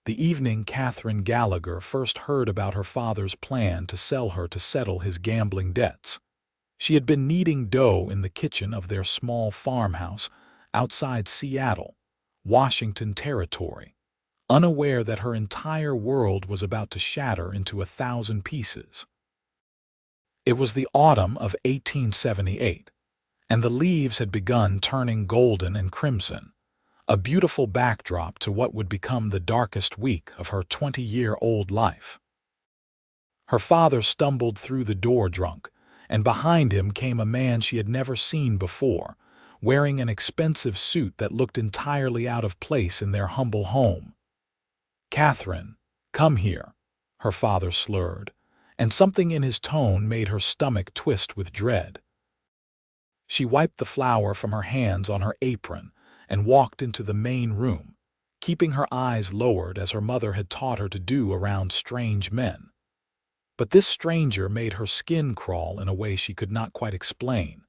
The evening Katherine Gallagher first heard about her father's plan to sell her to settle his gambling debts. She had been kneading dough in the kitchen of their small farmhouse outside Seattle, Washington Territory, unaware that her entire world was about to shatter into 1,000 pieces. It was the autumn of 1878, and the leaves had begun turning golden and crimson, a beautiful backdrop to what would become the darkest week of her 20-year-old life. Her father stumbled through the door drunk, and behind him came a man she had never seen before, wearing an expensive suit that looked entirely out of place in their humble home. "Katherine, come here," her father slurred, and something in his tone made her stomach twist with dread. She wiped the flour from her hands on her apron and walked into the main room, keeping her eyes lowered as her mother had taught her to do around strange men. But this stranger made her skin crawl in a way she could not quite explain.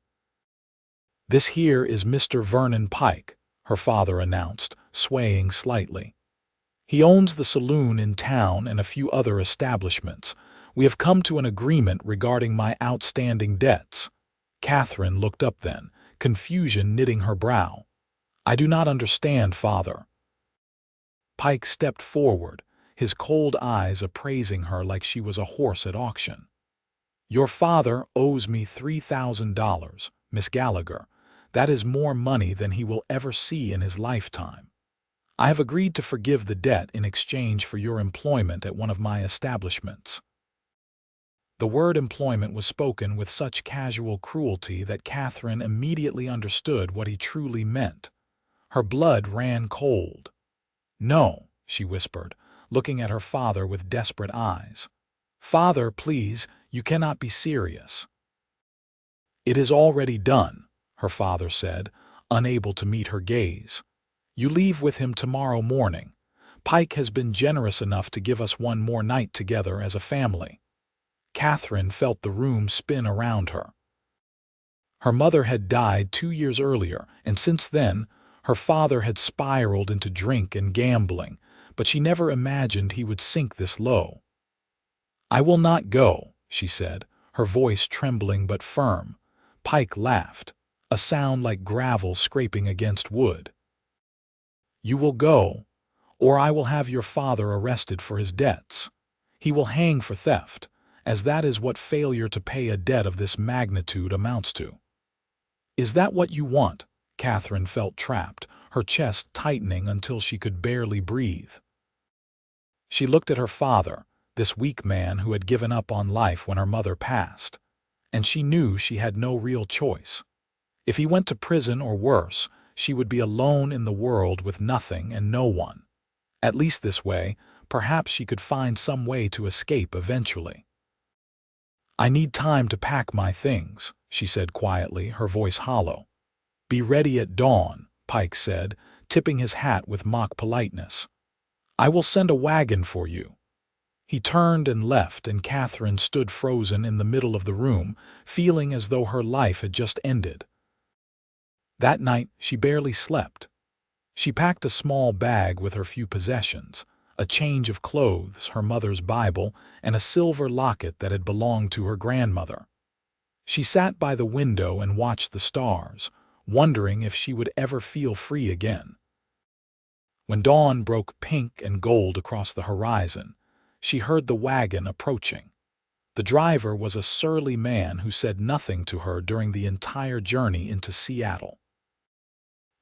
"This here is Mr. Vernon Pike," her father announced, swaying slightly. "He owns the saloon in town and a few other establishments. We have come to an agreement regarding my outstanding debts." Katherine looked up then, confusion knitting her brow. "I do not understand, father." Pike stepped forward, his cold eyes appraising her like she was a horse at auction. "Your father owes me $3,000, Miss Gallagher. That is more money than he will ever see in his lifetime. I have agreed to forgive the debt in exchange for your employment at one of my establishments." The word employment was spoken with such casual cruelty that Katherine immediately understood what he truly meant. Her blood ran cold. "No," she whispered, looking at her father with desperate eyes. "Father, please, you cannot be serious." "It is already done," her father said, unable to meet her gaze. "You leave with him tomorrow morning. Pike has been generous enough to give us one more night together as a family." Katherine felt the room spin around her. Her mother had died 2 years earlier, and since then, her father had spiraled into drink and gambling, but she never imagined he would sink this low. "I will not go," she said, her voice trembling but firm. Pike laughed, a sound like gravel scraping against wood. "You will go, or I will have your father arrested for his debts. He will hang for theft, as that is what failure to pay a debt of this magnitude amounts to." "Is that what you want?" Katherine felt trapped, her chest tightening until she could barely breathe. She looked at her father, this weak man who had given up on life when her mother passed, and she knew she had no real choice. If he went to prison or worse, she would be alone in the world with nothing and no one. At least this way, perhaps she could find some way to escape eventually. "I need time to pack my things," she said quietly, her voice hollow. "Be ready at dawn," Pike said, tipping his hat with mock politeness. "I will send a wagon for you." He turned and left, and Katherine stood frozen in the middle of the room, feeling as though her life had just ended. That night, she barely slept. She packed a small bag with her few possessions, a change of clothes, her mother's Bible, and a silver locket that had belonged to her grandmother. She sat by the window and watched the stars, wondering if she would ever feel free again. When dawn broke pink and gold across the horizon, she heard the wagon approaching. The driver was a surly man who said nothing to her during the entire journey into Seattle.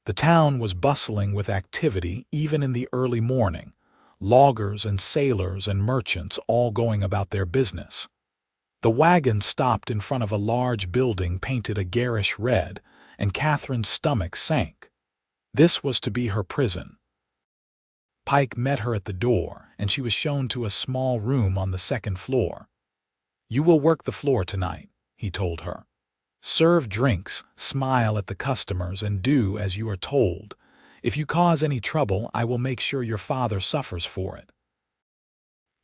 The town was bustling with activity even in the early morning, loggers and sailors and merchants all going about their business. The wagon stopped in front of a large building painted a garish red, and Katherine's stomach sank. This was to be her prison. Pike met her at the door, and she was shown to a small room on the second floor. "You will work the floor tonight," he told her. "Serve drinks, smile at the customers, and do as you are told. If you cause any trouble, I will make sure your father suffers for it."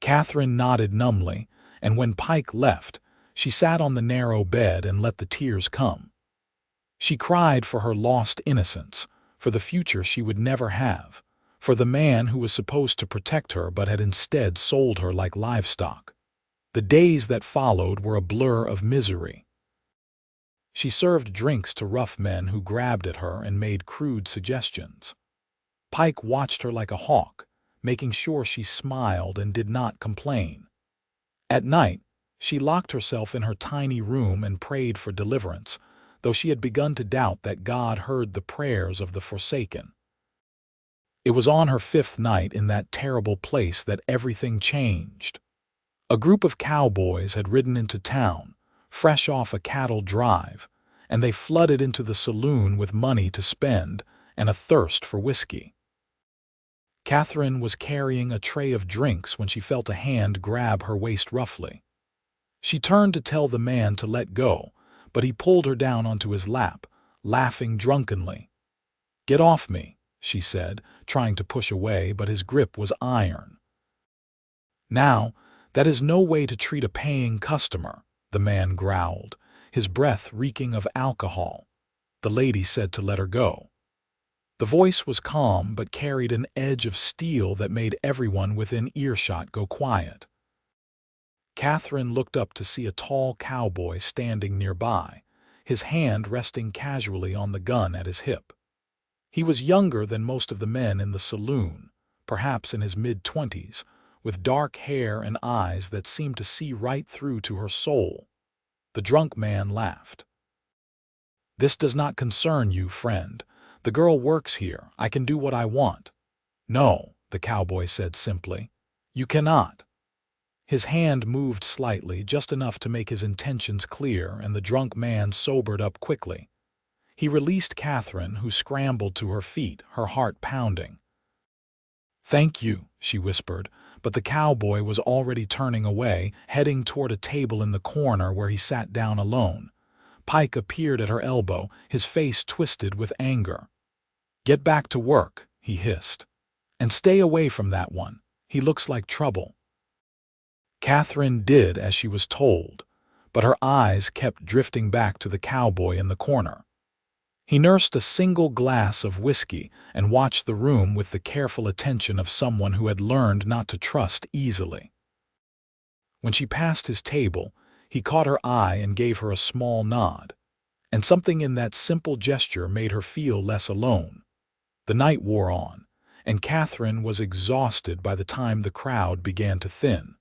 Katherine nodded numbly, and when Pike left, she sat on the narrow bed and let the tears come. She cried for her lost innocence, for the future she would never have, for the man who was supposed to protect her but had instead sold her like livestock. The days that followed were a blur of misery. She served drinks to rough men who grabbed at her and made crude suggestions. Pike watched her like a hawk, making sure she smiled and did not complain. At night, she locked herself in her tiny room and prayed for deliverance, though she had begun to doubt that God heard the prayers of the forsaken. It was on her 5th night in that terrible place that everything changed. A group of cowboys had ridden into town, fresh off a cattle drive, and they flooded into the saloon with money to spend and a thirst for whiskey. Katherine was carrying a tray of drinks when she felt a hand grab her waist roughly. She turned to tell the man to let go, but he pulled her down onto his lap, laughing drunkenly. "Get off me," she said, trying to push away, but his grip was iron. "Now, that is no way to treat a paying customer," the man growled, his breath reeking of alcohol. The lady said to let her go. The voice was calm but carried an edge of steel that made everyone within earshot go quiet. Katherine looked up to see a tall cowboy standing nearby, his hand resting casually on the gun at his hip. He was younger than most of the men in the saloon, perhaps in his mid-20s, with dark hair and eyes that seemed to see right through to her soul. The drunk man laughed. "This does not concern you, friend. The girl works here. I can do what I want." "No," the cowboy said simply. "You cannot." His hand moved slightly, just enough to make his intentions clear, and the drunk man sobered up quickly. He released Katherine, who scrambled to her feet, her heart pounding. "Thank you," she whispered, but the cowboy was already turning away, heading toward a table in the corner where he sat down alone. Pike appeared at her elbow, his face twisted with anger. "Get back to work," he hissed. "And stay away from that one. He looks like trouble." Katherine did as she was told, but her eyes kept drifting back to the cowboy in the corner. He nursed a single glass of whiskey and watched the room with the careful attention of someone who had learned not to trust easily. When she passed his table, he caught her eye and gave her a small nod, and something in that simple gesture made her feel less alone. The night wore on, and Katherine was exhausted by the time the crowd began to thin.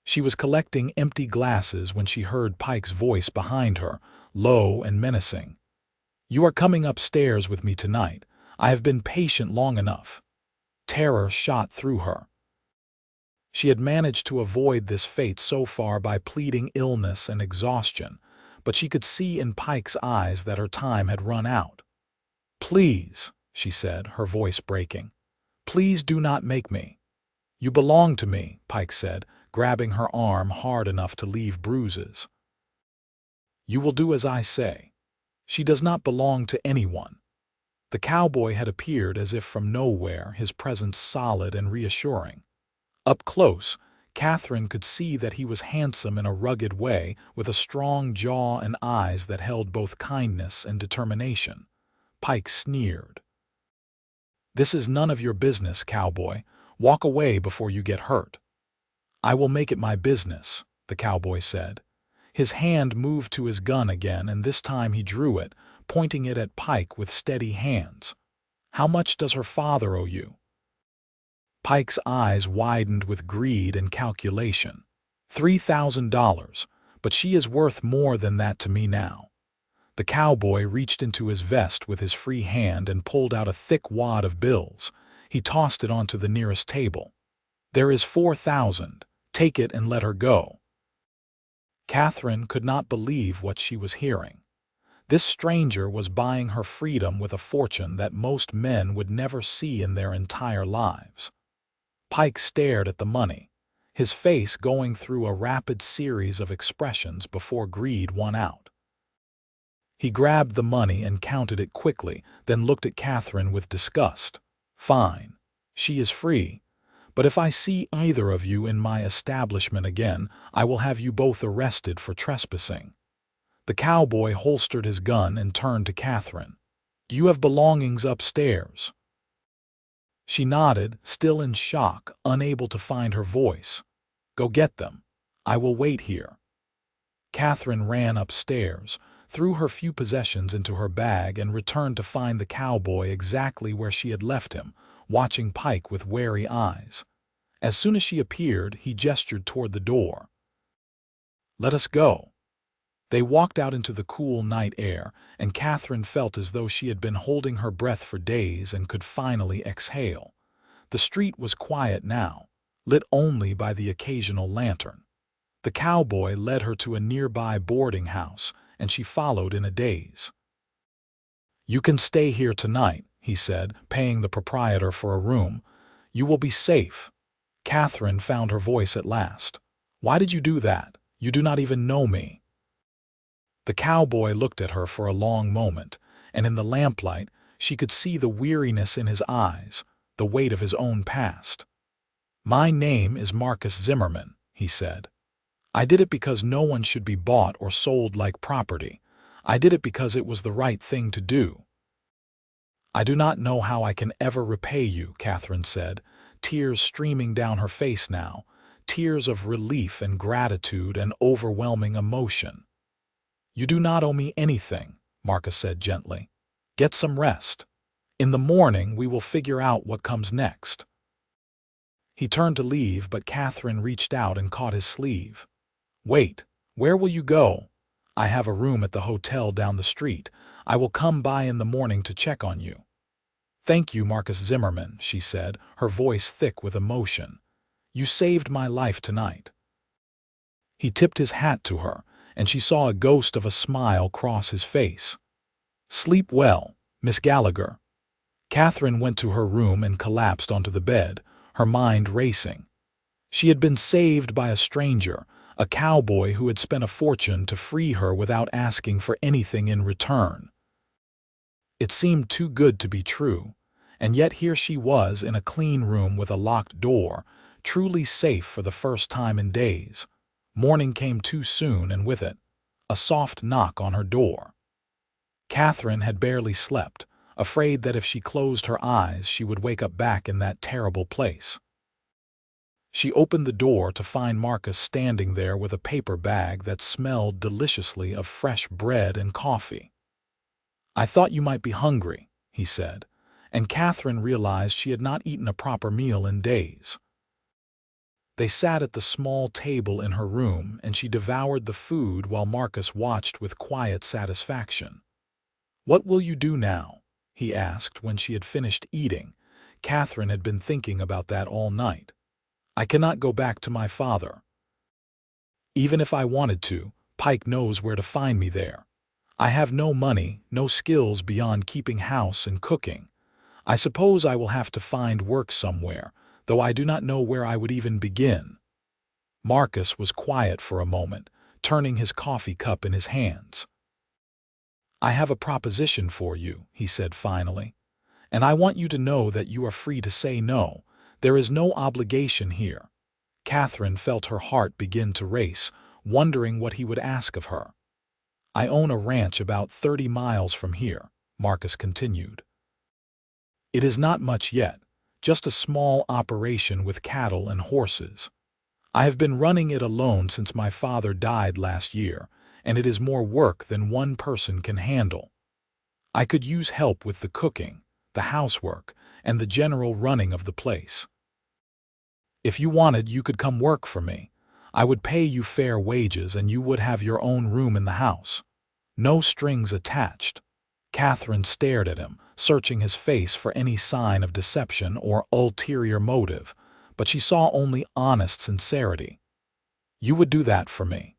She was collecting empty glasses when she heard Pike's voice behind her, low and menacing. "You are coming upstairs with me tonight. I have been patient long enough." Terror shot through her. She had managed to avoid this fate so far by pleading illness and exhaustion, but she could see in Pike's eyes that her time had run out. "Please," she said, her voice breaking. "Please do not make me." "You belong to me," Pike said, grabbing her arm hard enough to leave bruises. "You will do as I say. She does not belong to anyone." The cowboy had appeared as if from nowhere, his presence solid and reassuring. Up close, Katherine could see that he was handsome in a rugged way, with a strong jaw and eyes that held both kindness and determination. Pike sneered. "This is none of your business, cowboy. Walk away before you get hurt." "I will make it my business," the cowboy said. His hand moved to his gun again, and this time he drew it, pointing it at Pike with steady hands. "How much does her father owe you?" Pike's eyes widened with greed and calculation. $3,000, but she is worth more than that to me now." The cowboy reached into his vest with his free hand and pulled out a thick wad of bills. He tossed it onto the nearest table. "There is 4,000. Take it and let her go." Katherine could not believe what she was hearing. This stranger was buying her freedom with a fortune that most men would never see in their entire lives. Pike stared at the money, his face going through a rapid series of expressions before greed won out. He grabbed the money and counted it quickly, then looked at Katherine with disgust. "Fine. She is free. But if I see either of you in my establishment again, I will have you both arrested for trespassing." The cowboy holstered his gun and turned to Katherine. "You have belongings upstairs." She nodded, still in shock, unable to find her voice. "Go get them. I will wait here." Katherine ran upstairs, threw her few possessions into her bag, and returned to find the cowboy exactly where she had left him, watching Pike with wary eyes. As soon as she appeared, he gestured toward the door. "Let us go." They walked out into the cool night air, and Katherine felt as though she had been holding her breath for days and could finally exhale. The street was quiet now, lit only by the occasional lantern. The cowboy led her to a nearby boarding house, and she followed in a daze. "You can stay here tonight," he said, paying the proprietor for a room. "You will be safe." Katherine found her voice at last. "Why did you do that? You do not even know me." The cowboy looked at her for a long moment, and in the lamplight she could see the weariness in his eyes, the weight of his own past. "My name is Marcus Zimmerman," he said. "I did it because no one should be bought or sold like property. I did it because it was the right thing to do." "I do not know how I can ever repay you," Katherine said, tears streaming down her face now, tears of relief and gratitude and overwhelming emotion. "You do not owe me anything," Marcus said gently. "Get some rest. In the morning we will figure out what comes next." He turned to leave, but Katherine reached out and caught his sleeve. "Wait, where will you go?" "I have a room at the hotel down the street. I will come by in the morning to check on you." "Thank you, Marcus Zimmerman," she said, her voice thick with emotion. "You saved my life tonight." He tipped his hat to her, and she saw a ghost of a smile cross his face. "Sleep well, Miss Gallagher." Katherine went to her room and collapsed onto the bed, her mind racing. She had been saved by a stranger, a cowboy who had spent a fortune to free her without asking for anything in return. It seemed too good to be true, and yet here she was in a clean room with a locked door, truly safe for the first time in days. Morning came too soon, and with it, a soft knock on her door. Katherine had barely slept, afraid that if she closed her eyes she would wake up back in that terrible place. She opened the door to find Marcus standing there with a paper bag that smelled deliciously of fresh bread and coffee. "I thought you might be hungry," he said, and Katherine realized she had not eaten a proper meal in days. They sat at the small table in her room, and she devoured the food while Marcus watched with quiet satisfaction. "What will you do now?" he asked when she had finished eating. Katherine had been thinking about that all night. "I cannot go back to my father. Even if I wanted to, Pike knows where to find me there. I have no money, no skills beyond keeping house and cooking. I suppose I will have to find work somewhere, though I do not know where I would even begin." Marcus was quiet for a moment, turning his coffee cup in his hands. "I have a proposition for you," he said finally, "and I want you to know that you are free to say no. There is no obligation here." Katherine felt her heart begin to race, wondering what he would ask of her. "I own a ranch about 30 miles from here," Marcus continued. "It is not much yet, just a small operation with cattle and horses. I have been running it alone since my father died last year, and it is more work than one person can handle. I could use help with the cooking, the housework, and the general running of the place. If you wanted, you could come work for me. I would pay you fair wages, and you would have your own room in the house. No strings attached." Katherine stared at him, searching his face for any sign of deception or ulterior motive, but she saw only honest sincerity. "You would do that for me?"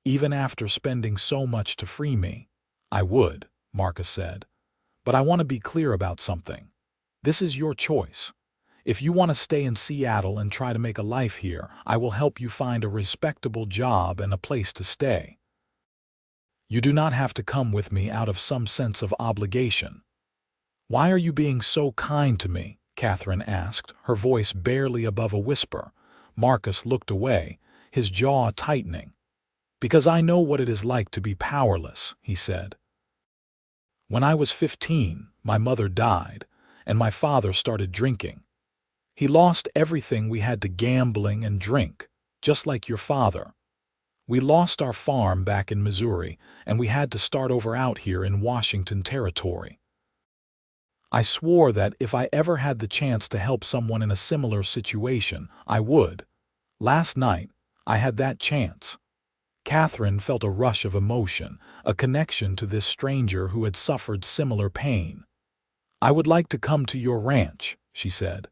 "Even after spending so much to free me?" "I would," Marcus said. "But I want to be clear about something. This is your choice. If you want to stay in Seattle and try to make a life here, I will help you find a respectable job and a place to stay. You do not have to come with me out of some sense of obligation." "Why are you being so kind to me?" Katherine asked, her voice barely above a whisper. Marcus looked away, his jaw tightening. "Because I know what it is like to be powerless," he said. "When I was 15, my mother died, and my father started drinking. He lost everything we had to gambling and drink, just like your father. We lost our farm back in Missouri, and we had to start over out here in Washington Territory. I swore that if I ever had the chance to help someone in a similar situation, I would. Last night, I had that chance. Katherine felt a rush of emotion, a connection to this stranger who had suffered similar pain. "I would like to come to your ranch," she said.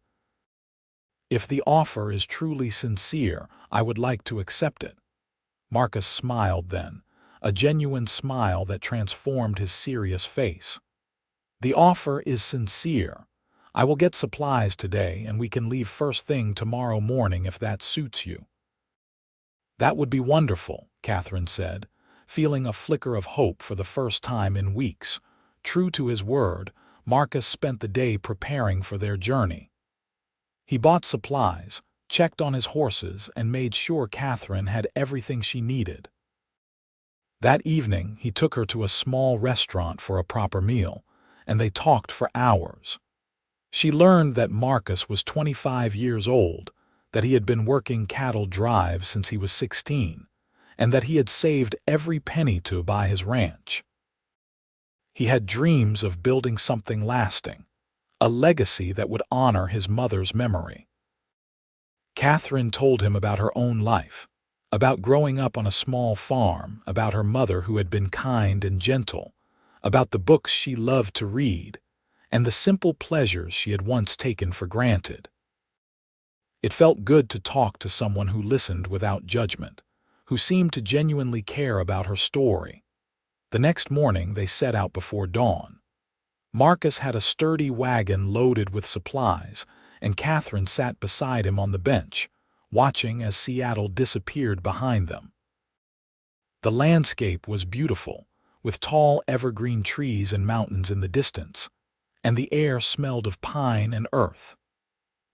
"If the offer is truly sincere, I would like to accept it." Marcus smiled then, a genuine smile that transformed his serious face. "The offer is sincere. I will get supplies today, and we can leave first thing tomorrow morning if that suits you." "That would be wonderful," Katherine said, feeling a flicker of hope for the first time in weeks. True to his word, Marcus spent the day preparing for their journey. He bought supplies, checked on his horses, and made sure Katherine had everything she needed. That evening, he took her to a small restaurant for a proper meal, and they talked for hours. She learned that Marcus was 25 years old, that he had been working cattle drives since he was 16, and that he had saved every penny to buy his ranch. He had dreams of building something lasting, a legacy that would honor his mother's memory. Katherine told him about her own life, about growing up on a small farm, about her mother who had been kind and gentle, about the books she loved to read, and the simple pleasures she had once taken for granted. It felt good to talk to someone who listened without judgment, who seemed to genuinely care about her story. The next morning they set out before dawn. Marcus had a sturdy wagon loaded with supplies, and Katherine sat beside him on the bench, watching as Seattle disappeared behind them. The landscape was beautiful, with tall evergreen trees and mountains in the distance, and the air smelled of pine and earth.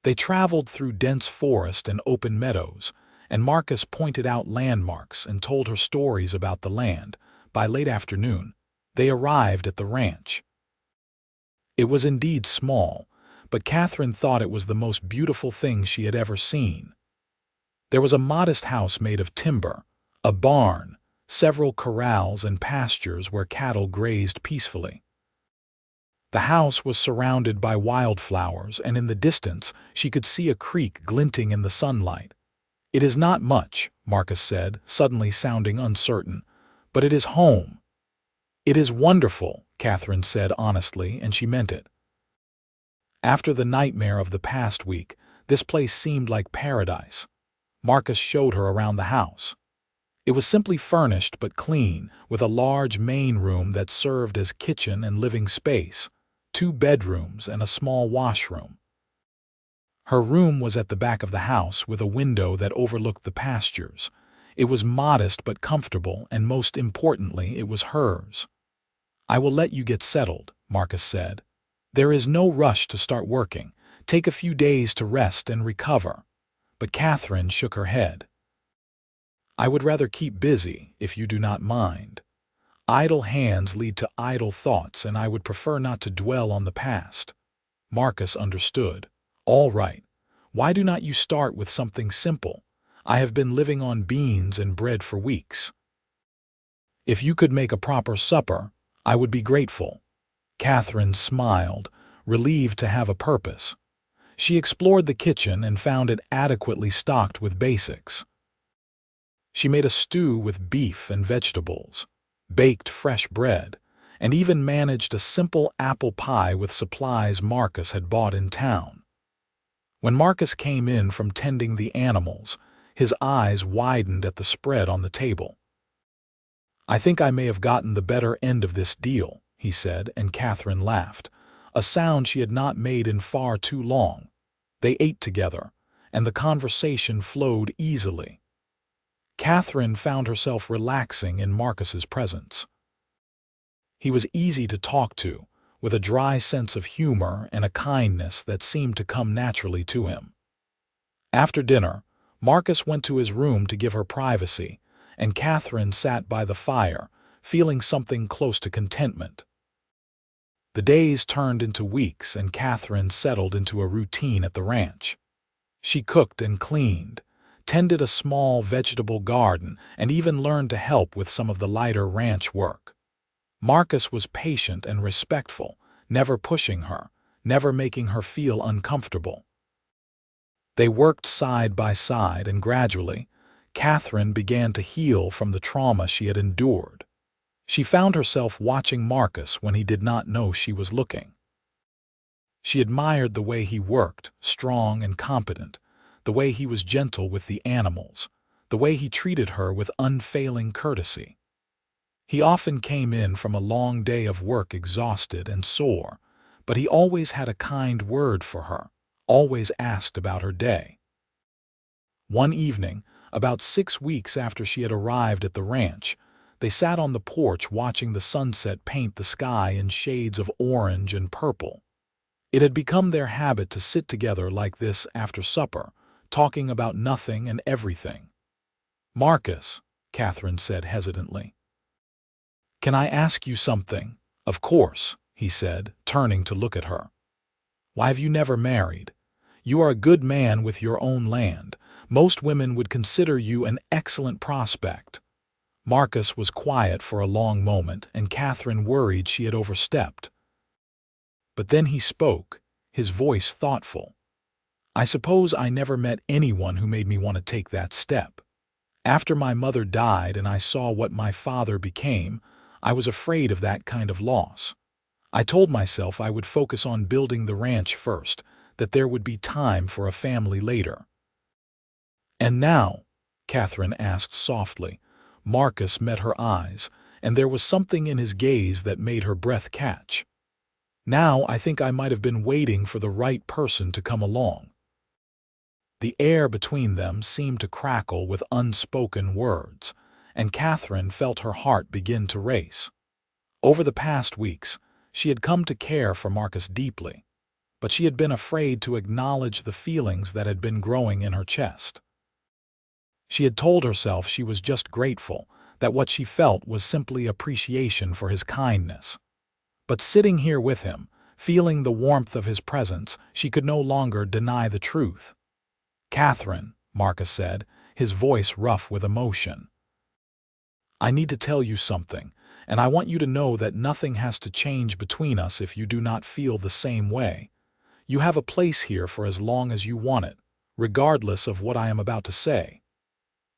They traveled through dense forest and open meadows, and Marcus pointed out landmarks and told her stories about the land. By late afternoon, they arrived at the ranch. It was indeed small, but Katherine thought it was the most beautiful thing she had ever seen. There was a modest house made of timber, a barn, several corrals and pastures where cattle grazed peacefully. The house was surrounded by wildflowers, and in the distance she could see a creek glinting in the sunlight. "It is not much," Marcus said, suddenly sounding uncertain, "but it is home." "It is wonderful," Katherine said honestly, and she meant it. After the nightmare of the past week, this place seemed like paradise. Marcus showed her around the house. It was simply furnished but clean, with a large main room that served as kitchen and living space, 2 bedrooms and a small washroom. Her room was at the back of the house with a window that overlooked the pastures. It was modest but comfortable, and most importantly, it was hers. "I will let you get settled," Marcus said. "There is no rush to start working. Take a few days to rest and recover." But Katherine shook her head. "I would rather keep busy, if you do not mind. Idle hands lead to idle thoughts, and I would prefer not to dwell on the past." Marcus understood. "All right. Why do not you start with something simple? I have been living on beans and bread for weeks. If you could make a proper supper, I would be grateful." Katherine smiled, relieved to have a purpose. She explored the kitchen and found it adequately stocked with basics. She made a stew with beef and vegetables, baked fresh bread, and even managed a simple apple pie with supplies Marcus had bought in town. When Marcus came in from tending the animals, his eyes widened at the spread on the table. "I think I may have gotten the better end of this deal," he said, and Katherine laughed, a sound she had not made in far too long. They ate together, and the conversation flowed easily. Katherine found herself relaxing in Marcus's presence. He was easy to talk to, with a dry sense of humor and a kindness that seemed to come naturally to him. After dinner, Marcus went to his room to give her privacy, and Katherine sat by the fire, feeling something close to contentment. The days turned into weeks, and Katherine settled into a routine at the ranch. She cooked and cleaned, tended a small vegetable garden, and even learned to help with some of the lighter ranch work. Marcus was patient and respectful, never pushing her, never making her feel uncomfortable. They worked side by side, and gradually, Katherine began to heal from the trauma she had endured. She found herself watching Marcus when he did not know she was looking. She admired the way he worked, strong and competent, the way he was gentle with the animals, the way he treated her with unfailing courtesy. He often came in from a long day of work exhausted and sore, but he always had a kind word for her, always asked about her day. One evening, about 6 weeks after she had arrived at the ranch, they sat on the porch watching the sunset paint the sky in shades of orange and purple. It had become their habit to sit together like this after supper, talking about nothing and everything. "Marcus," Katherine said hesitantly. "Can I ask you something?" "Of course," he said, turning to look at her. "Why have you never married? You are a good man with your own land. Most women would consider you an excellent prospect." Marcus was quiet for a long moment, and Katherine worried she had overstepped. But then he spoke, his voice thoughtful. "I suppose I never met anyone who made me want to take that step. After my mother died and I saw what my father became, I was afraid of that kind of loss. I told myself I would focus on building the ranch first, that there would be time for a family later." "And now?" Katherine asked softly. Marcus met her eyes, and there was something in his gaze that made her breath catch. "Now I think I might have been waiting for the right person to come along." The air between them seemed to crackle with unspoken words, and Katherine felt her heart begin to race. Over the past weeks, she had come to care for Marcus deeply, but she had been afraid to acknowledge the feelings that had been growing in her chest. She had told herself she was just grateful, that what she felt was simply appreciation for his kindness. But sitting here with him, feeling the warmth of his presence, she could no longer deny the truth. "Katherine," Marcus said, his voice rough with emotion, "I need to tell you something, and I want you to know that nothing has to change between us if you do not feel the same way. You have a place here for as long as you want it, regardless of what I am about to say."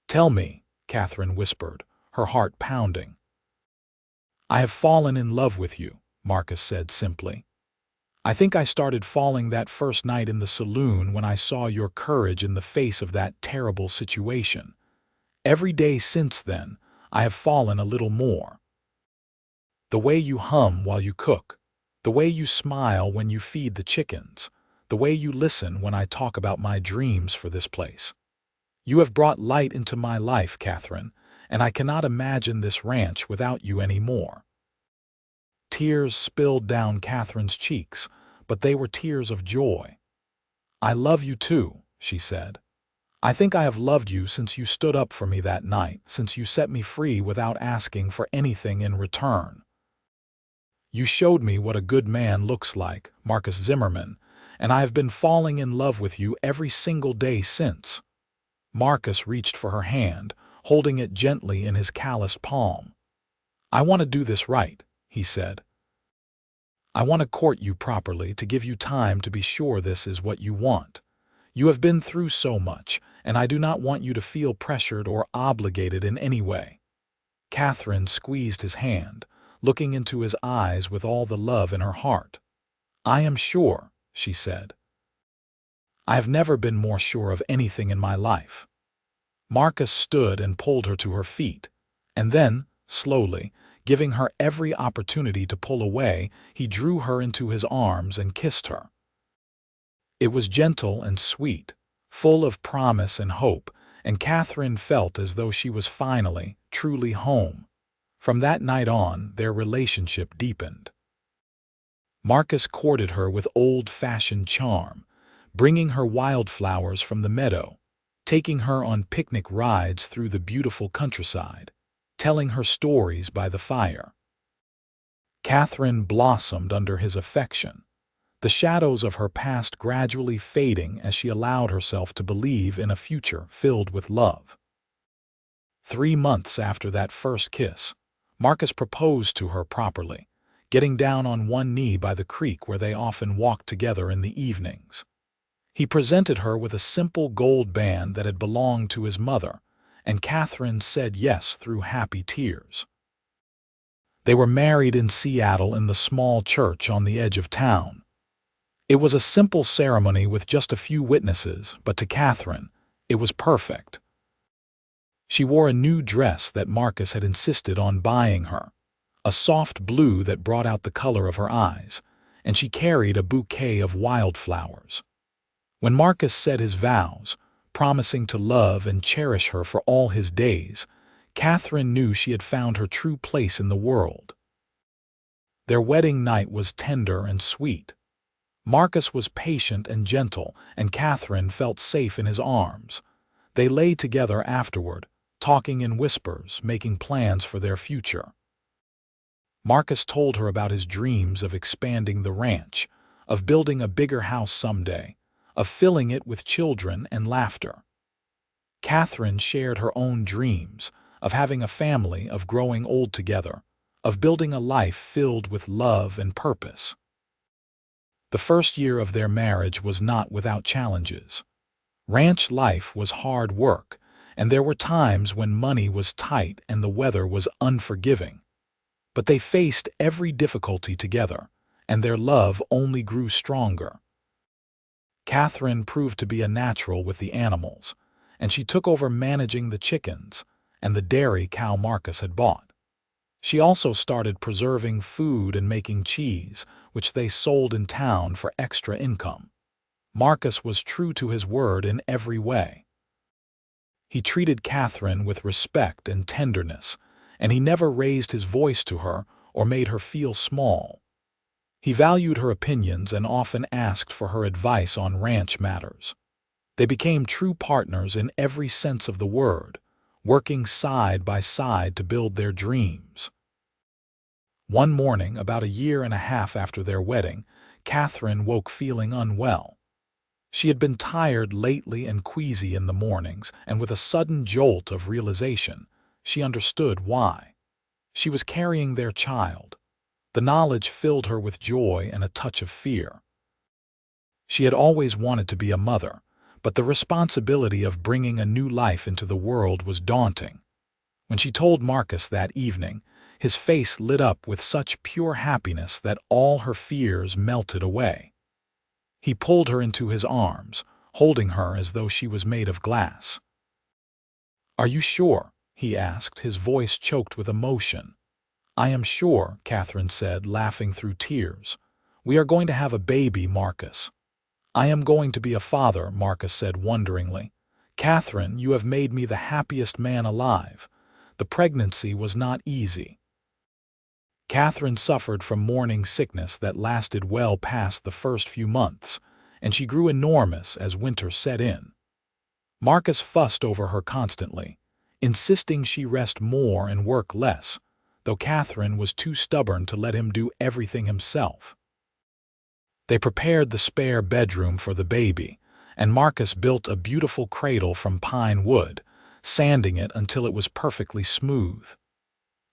"Tell me," Katherine whispered, her heart pounding. "I have fallen in love with you," Marcus said simply. "I think I started falling that first night in the saloon when I saw your courage in the face of that terrible situation. Every day since then, I have fallen a little more. The way you hum while you cook, the way you smile when you feed the chickens, the way you listen when I talk about my dreams for this place. You have brought light into my life, Katherine, and I cannot imagine this ranch without you anymore." Tears spilled down Katherine's cheeks, but they were tears of joy. "I love you too," she said. "I think I have loved you since you stood up for me that night, since you set me free without asking for anything in return. You showed me what a good man looks like, Marcus Zimmerman, and I have been falling in love with you every single day since." Marcus reached for her hand, holding it gently in his calloused palm. "I want to do this right," he said. "I want to court you properly, to give you time to be sure this is what you want. You have been through so much, and I do not want you to feel pressured or obligated in any way." Katherine squeezed his hand, looking into his eyes with all the love in her heart. "I am sure," she said. "I have never been more sure of anything in my life." Marcus stood and pulled her to her feet, and then, slowly, giving her every opportunity to pull away, he drew her into his arms and kissed her. It was gentle and sweet, full of promise and hope, and Katherine felt as though she was finally, truly home. From that night on, their relationship deepened. Marcus courted her with old-fashioned charm, bringing her wildflowers from the meadow, taking her on picnic rides through the beautiful countryside, telling her stories by the fire. Katherine blossomed under his affection, the shadows of her past gradually fading as she allowed herself to believe in a future filled with love. 3 months after that first kiss, Marcus proposed to her properly, getting down on one knee by the creek where they often walked together in the evenings. He presented her with a simple gold band that had belonged to his mother, and Katherine said yes through happy tears. They were married in Seattle in the small church on the edge of town. It was a simple ceremony with just a few witnesses, but to Katherine, it was perfect. She wore a new dress that Marcus had insisted on buying her, a soft blue that brought out the color of her eyes, and she carried a bouquet of wildflowers. When Marcus said his vows, promising to love and cherish her for all his days, Katherine knew she had found her true place in the world. Their wedding night was tender and sweet. Marcus was patient and gentle, and Katherine felt safe in his arms. They lay together afterward, talking in whispers, making plans for their future. Marcus told her about his dreams of expanding the ranch, of building a bigger house someday, of filling it with children and laughter. Katherine shared her own dreams, of having a family, of growing old together, of building a life filled with love and purpose. The first year of their marriage was not without challenges. Ranch life was hard work, and there were times when money was tight and the weather was unforgiving. But they faced every difficulty together, and their love only grew stronger. Katherine proved to be a natural with the animals, and she took over managing the chickens and the dairy cow Marcus had bought. She also started preserving food and making cheese, which they sold in town for extra income. Marcus was true to his word in every way. He treated Katherine with respect and tenderness, and he never raised his voice to her or made her feel small. He valued her opinions and often asked for her advice on ranch matters. They became true partners in every sense of the word, working side by side to build their dreams. One morning, about a year and a half after their wedding, Katherine woke feeling unwell. She had been tired lately and queasy in the mornings, and with a sudden jolt of realization, she understood why. She was carrying their child. The knowledge filled her with joy and a touch of fear. She had always wanted to be a mother, but the responsibility of bringing a new life into the world was daunting. When she told Marcus that evening, his face lit up with such pure happiness that all her fears melted away. He pulled her into his arms, holding her as though she was made of glass. "Are you sure?" he asked, his voice choked with emotion. "I am sure," Katherine said, laughing through tears. "We are going to have a baby, Marcus." "I am going to be a father," Marcus said wonderingly. "Katherine, you have made me the happiest man alive." The pregnancy was not easy. Katherine suffered from morning sickness that lasted well past the first few months, and she grew enormous as winter set in. Marcus fussed over her constantly, insisting she rest more and work less, though Katherine was too stubborn to let him do everything himself. They prepared the spare bedroom for the baby, and Marcus built a beautiful cradle from pine wood, sanding it until it was perfectly smooth.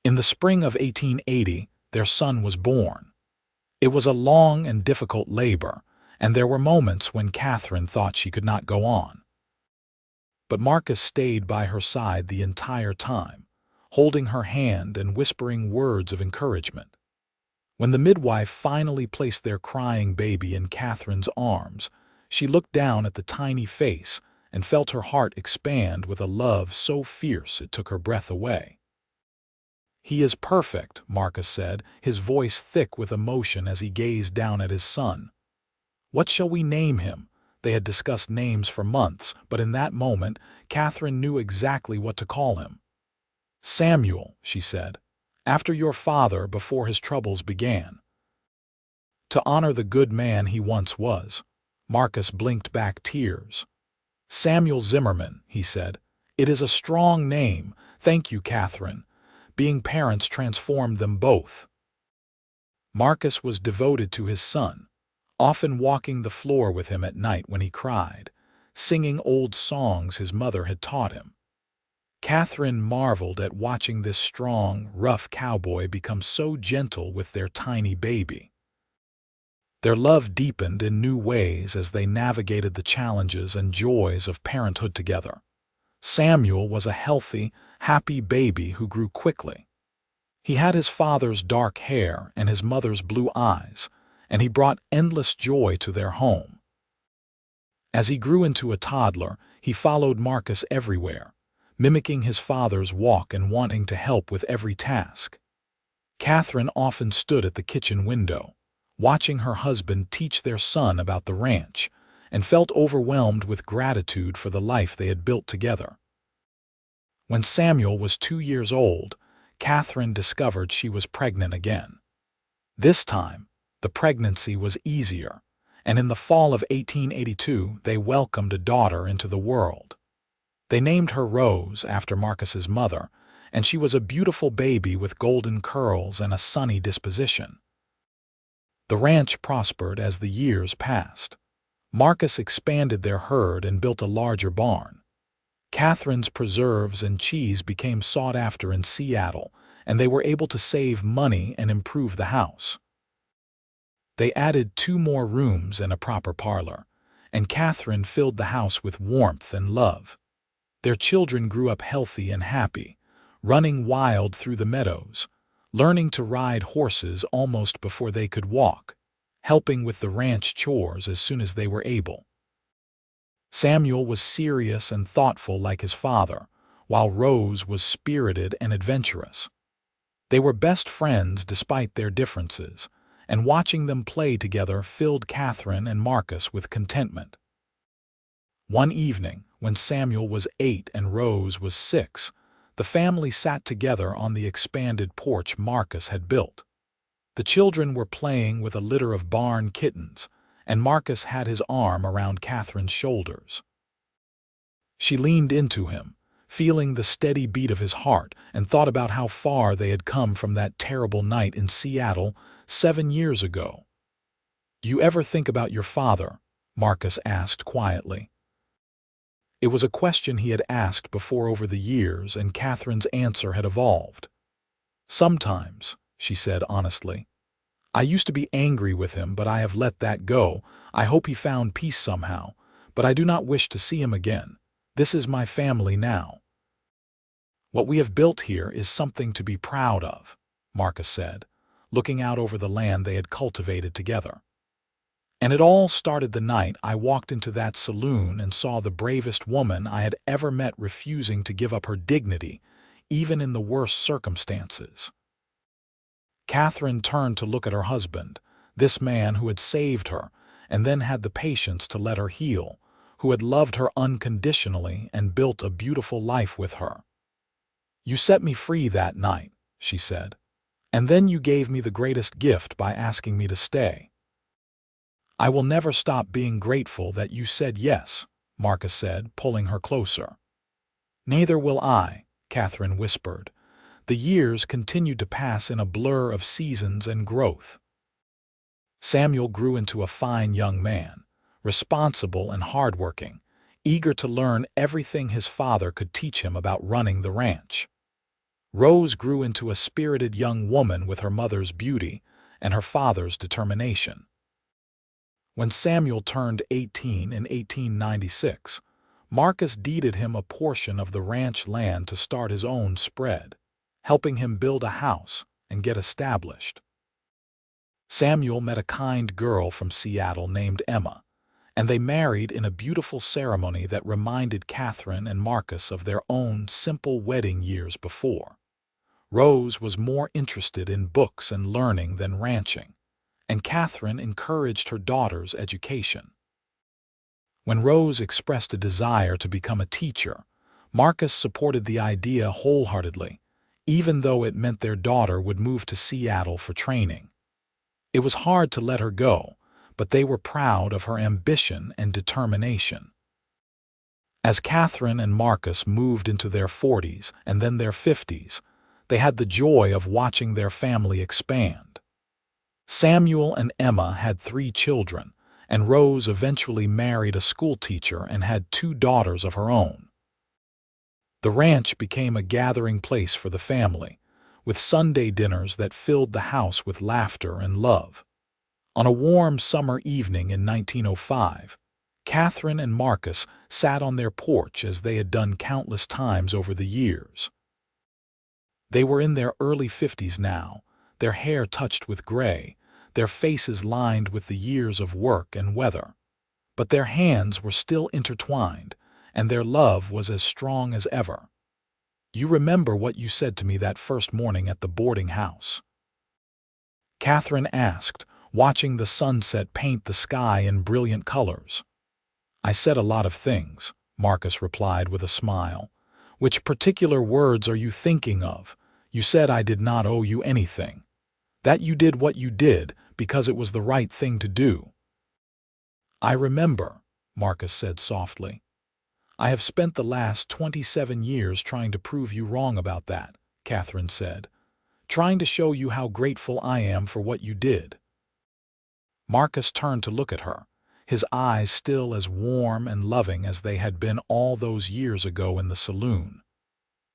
In the spring of 1880, their son was born. It was a long and difficult labor, and there were moments when Katherine thought she could not go on. But Marcus stayed by her side the entire time, holding her hand and whispering words of encouragement. When the midwife finally placed their crying baby in Katherine's arms, she looked down at the tiny face and felt her heart expand with a love so fierce it took her breath away. "He is perfect," Marcus said, his voice thick with emotion as he gazed down at his son. "What shall we name him?" They had discussed names for months, but in that moment, Katherine knew exactly what to call him. "Samuel," she said, "after your father before his troubles began." To honor the good man he once was. Marcus blinked back tears. "Samuel Zimmerman," he said. "It is a strong name. Thank you, Katherine. Being parents transformed them both." Marcus was devoted to his son, often walking the floor with him at night when he cried, singing old songs his mother had taught him. Katherine marveled at watching this strong, rough cowboy become so gentle with their tiny baby. Their love deepened in new ways as they navigated the challenges and joys of parenthood together. Samuel was a healthy, happy baby who grew quickly. He had his father's dark hair and his mother's blue eyes, and he brought endless joy to their home. As he grew into a toddler, he followed Marcus everywhere, mimicking his father's walk and wanting to help with every task. Katherine often stood at the kitchen window, watching her husband teach their son about the ranch, and felt overwhelmed with gratitude for the life they had built together. When Samuel was 2 years old, Katherine discovered she was pregnant again. This time, the pregnancy was easier, and in the fall of 1882 they welcomed a daughter into the world. They named her Rose after Marcus's mother, and she was a beautiful baby with golden curls and a sunny disposition. The ranch prospered as the years passed. Marcus expanded their herd and built a larger barn. Katherine's preserves and cheese became sought after in Seattle, and they were able to save money and improve the house. They added 2 more rooms and a proper parlor, and Katherine filled the house with warmth and love. Their children grew up healthy and happy, running wild through the meadows, learning to ride horses almost before they could walk, helping with the ranch chores as soon as they were able. Samuel was serious and thoughtful like his father, while Rose was spirited and adventurous. They were best friends despite their differences, and watching them play together filled Katherine and Marcus with contentment. One evening, when Samuel was 8 and Rose was 6, the family sat together on the expanded porch Marcus had built. The children were playing with a litter of barn kittens, and Marcus had his arm around Katherine's shoulders. She leaned into him, feeling the steady beat of his heart, and thought about how far they had come from that terrible night in Seattle 7 years ago. "You ever think about your father?" Marcus asked quietly. It was a question he had asked before over the years, and Katherine's answer had evolved. "Sometimes," she said honestly. "I used to be angry with him, but I have let that go. I hope he found peace somehow, but I do not wish to see him again. This is my family now." "What we have built here is something to be proud of," Marcus said, looking out over the land they had cultivated together. "And it all started the night I walked into that saloon and saw the bravest woman I had ever met refusing to give up her dignity, even in the worst circumstances." Katherine turned to look at her husband, this man who had saved her, and then had the patience to let her heal, who had loved her unconditionally and built a beautiful life with her. "You set me free that night," she said, "and then you gave me the greatest gift by asking me to stay." "I will never stop being grateful that you said yes," Marcus said, pulling her closer. "Neither will I," Katherine whispered. The years continued to pass in a blur of seasons and growth. Samuel grew into a fine young man, responsible and hardworking, eager to learn everything his father could teach him about running the ranch. Rose grew into a spirited young woman with her mother's beauty and her father's determination. When Samuel turned 18 in 1896, Marcus deeded him a portion of the ranch land to start his own spread, helping him build a house and get established. Samuel met a kind girl from Seattle named Emma, and they married in a beautiful ceremony that reminded Katherine and Marcus of their own simple wedding years before. Rose was more interested in books and learning than ranching, and Katherine encouraged her daughter's education. When Rose expressed a desire to become a teacher, Marcus supported the idea wholeheartedly, even though it meant their daughter would move to Seattle for training. It was hard to let her go, but they were proud of her ambition and determination. As Katherine and Marcus moved into their 40s and then their 50s, they had the joy of watching their family expand. Samuel and Emma had 3 children, and Rose eventually married a schoolteacher and had 2 daughters of her own. The ranch became a gathering place for the family, with Sunday dinners that filled the house with laughter and love. On a warm summer evening in 1905, Katherine and Marcus sat on their porch as they had done countless times over the years. They were in their early 50s now, their hair touched with gray, their faces lined with the years of work and weather. But their hands were still intertwined, and their love was as strong as ever. "You remember what you said to me that first morning at the boarding house?" Katherine asked, watching the sunset paint the sky in brilliant colors. "I said a lot of things," Marcus replied with a smile. "Which particular words are you thinking of? You said I did not owe you anything. That you did what you did because it was the right thing to do." "I remember," Marcus said softly. "I have spent the last 27 years trying to prove you wrong about that," Katherine said. "Trying to show you how grateful I am for what you did." Marcus turned to look at her, his eyes still as warm and loving as they had been all those years ago in the saloon.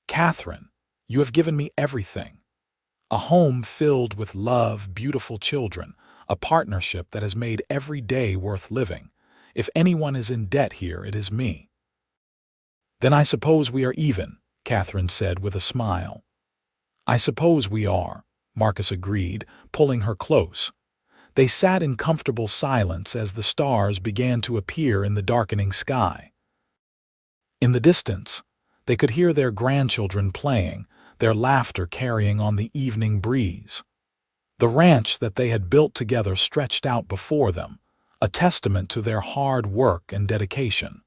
"Katherine, you have given me everything. A home filled with love, beautiful children, a partnership that has made every day worth living. If anyone is in debt here, it is me." "Then I suppose we are even," Katherine said with a smile. "I suppose we are," Marcus agreed, pulling her close. They sat in comfortable silence as the stars began to appear in the darkening sky. In the distance, they could hear their grandchildren playing, their laughter carrying on the evening breeze. The ranch that they had built together stretched out before them, a testament to their hard work and dedication.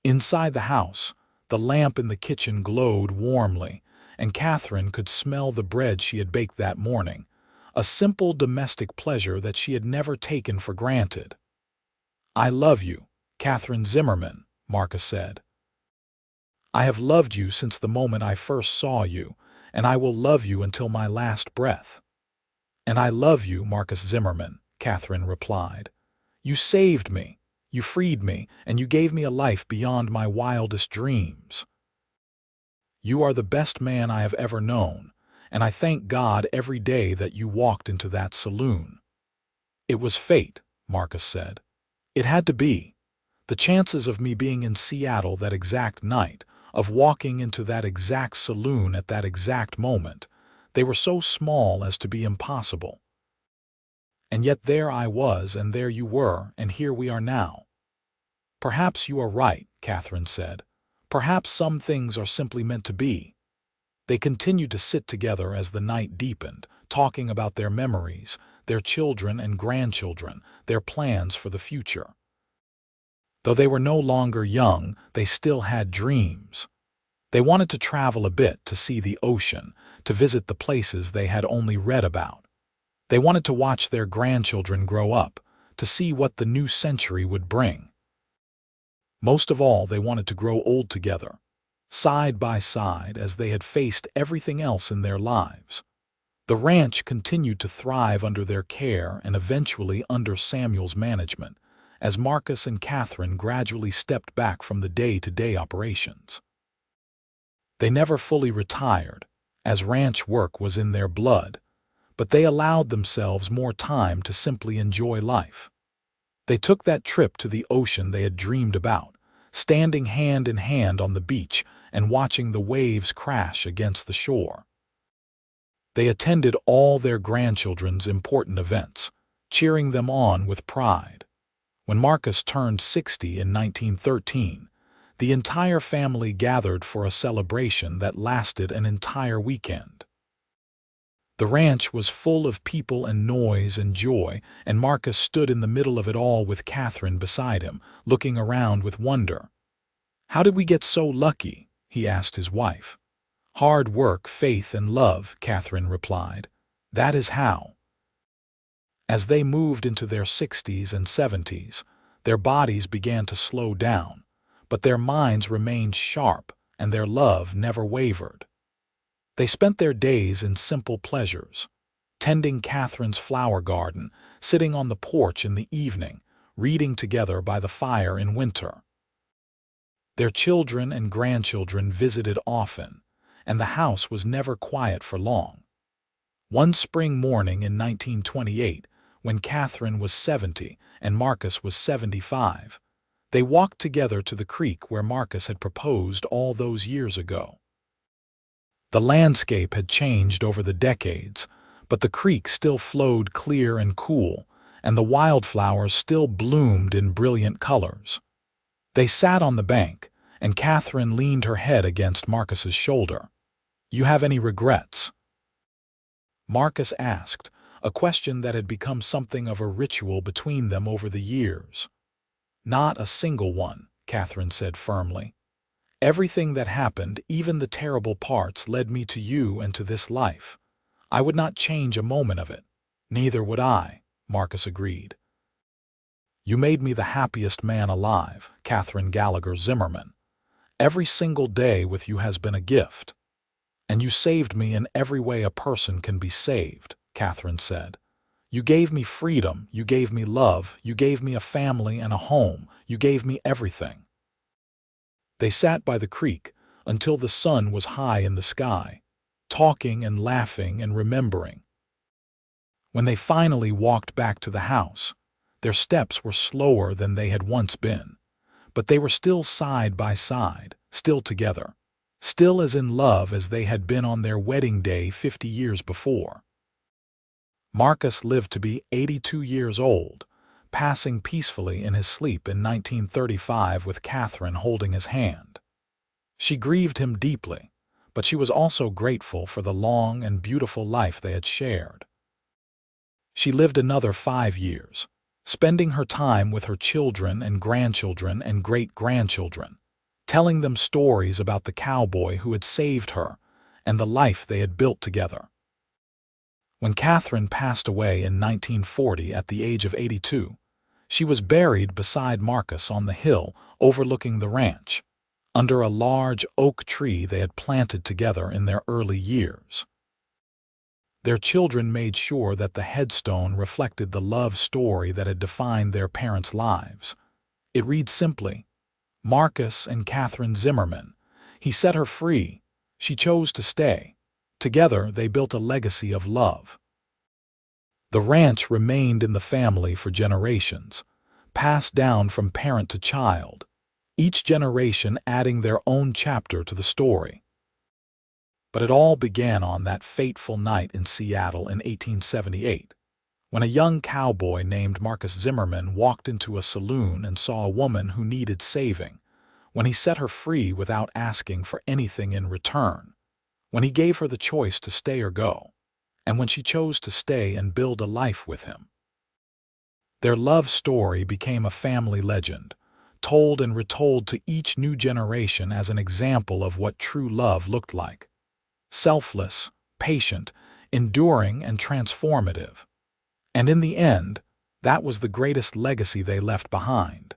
Inside the house, the lamp in the kitchen glowed warmly, and Katherine could smell the bread she had baked that morning, a simple domestic pleasure that she had never taken for granted. "I love you, Katherine Zimmerman," Marcus said. "I have loved you since the moment I first saw you, and I will love you until my last breath." "And I love you, Marcus Zimmerman," Katherine replied. "You saved me, you freed me, and you gave me a life beyond my wildest dreams. You are the best man I have ever known, and I thank God every day that you walked into that saloon." "It was fate," Marcus said. "It had to be. The chances of me being in Seattle that exact night, of walking into that exact saloon at that exact moment, they were so small as to be impossible. And yet there I was, and there you were, and here we are now." "Perhaps you are right," Katherine said. "Perhaps some things are simply meant to be." They continued to sit together as the night deepened, talking about their memories, their children and grandchildren, their plans for the future. Though they were no longer young, they still had dreams. They wanted to travel a bit, to see the ocean, to visit the places they had only read about. They wanted to watch their grandchildren grow up, to see what the new century would bring. Most of all, they wanted to grow old together, side by side, as they had faced everything else in their lives. The ranch continued to thrive under their care and eventually under Samuel's management, as Marcus and Katherine gradually stepped back from the day-to-day operations. They never fully retired, as ranch work was in their blood, but they allowed themselves more time to simply enjoy life. They took that trip to the ocean they had dreamed about, standing hand in hand on the beach and watching the waves crash against the shore. They attended all their grandchildren's important events, cheering them on with pride. When Marcus turned 60 in 1913, the entire family gathered for a celebration that lasted an entire weekend. The ranch was full of people and noise and joy, and Marcus stood in the middle of it all with Katherine beside him, looking around with wonder. "How did we get so lucky?" he asked his wife. "Hard work, faith, and love," Katherine replied. "That is how." As they moved into their 60s and 70s, their bodies began to slow down, but their minds remained sharp and their love never wavered. They spent their days in simple pleasures, tending Catherine's flower garden, sitting on the porch in the evening, reading together by the fire in winter. Their children and grandchildren visited often, and the house was never quiet for long. One spring morning in 1928, when Katherine was 70 and Marcus was 75, they walked together to the creek where Marcus had proposed all those years ago. The landscape had changed over the decades, but the creek still flowed clear and cool, and the wildflowers still bloomed in brilliant colors. They sat on the bank, and Katherine leaned her head against Marcus's shoulder. "You have any regrets?" Marcus asked, a question that had become something of a ritual between them over the years. "Not a single one," Katherine said firmly. "Everything that happened, even the terrible parts, led me to you and to this life. I would not change a moment of it." "Neither would I," Marcus agreed. "You made me the happiest man alive," Katherine Gallagher Zimmerman. "Every single day with you has been a gift." "And you saved me in every way a person can be saved," Katherine said. "You gave me freedom, you gave me love, you gave me a family and a home, you gave me everything." They sat by the creek until the sun was high in the sky, talking and laughing and remembering. When they finally walked back to the house, their steps were slower than they had once been, but they were still side by side, still together, still as in love as they had been on their wedding day 50 years before. Marcus lived to be 82 years old, passing peacefully in his sleep in 1935 with Katherine holding his hand. She grieved him deeply, but she was also grateful for the long and beautiful life they had shared. She lived another 5 years, spending her time with her children and grandchildren and great-grandchildren, telling them stories about the cowboy who had saved her and the life they had built together. When Katherine passed away in 1940 at the age of 82, she was buried beside Marcus on the hill overlooking the ranch, under a large oak tree they had planted together in their early years. Their children made sure that the headstone reflected the love story that had defined their parents' lives. It reads simply, "Marcus and Katherine Zimmerman. He set her free. She chose to stay. Together they built a legacy of love." The ranch remained in the family for generations, passed down from parent to child, each generation adding their own chapter to the story. But it all began on that fateful night in Seattle in 1878, when a young cowboy named Marcus Zimmerman walked into a saloon and saw a woman who needed saving, when he set her free without asking for anything in return, when he gave her the choice to stay or go, and when she chose to stay and build a life with him. Their love story became a family legend, told and retold to each new generation as an example of what true love looked like. Selfless, patient, enduring, and transformative. And in the end, that was the greatest legacy they left behind.